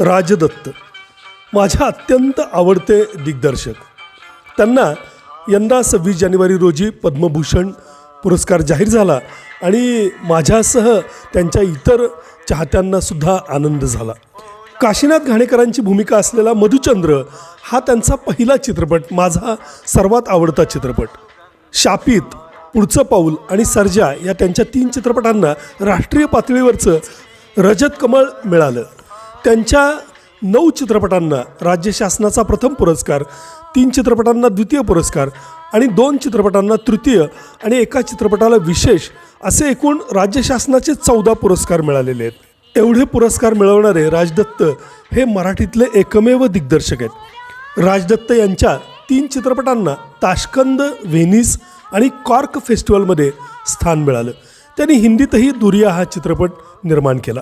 राजदत्त माझे अत्यंत आवडते दिग्दर्शक. त्यांना यंदा 26 जानेवारी रोजी पद्मभूषण पुरस्कार जाहीर झाला आणि माझ्यासह त्यांच्या इतर चाहत्यांनासुद्धा आनंद झाला. काशीनाथ घाणेकरांची भूमिका असलेला मधुचंद्र हा त्यांचा पहिला चित्रपट, माझा सर्वात आवडता चित्रपट. शापित, पुढचं पाऊल आणि सर्जा या त्यांच्या 3 चित्रपटांना राष्ट्रीय पातळीवरचं रजत कमळ मिळालं. त्यांच्या 9 चित्रपटांना राज्य शासनाचा प्रथम पुरस्कार, 3 चित्रपटांना द्वितीय पुरस्कार आणि 2 चित्रपटांना तृतीय आणि एका चित्रपटाला विशेष असे एकूण राज्य शासनाचे 14 पुरस्कार मिळालेले आहेत. एवढे पुरस्कार मिळवणारे राजदत्त हे मराठीतले एकमेव दिग्दर्शक आहेत. राजदत्त यांच्या 3 चित्रपटांना ताश्कंद, व्हेनिस आणि कॉर्क फेस्टिवलमध्ये स्थान मिळालं. त्यांनी हिंदीतही दुरिया हा चित्रपट निर्माण केला.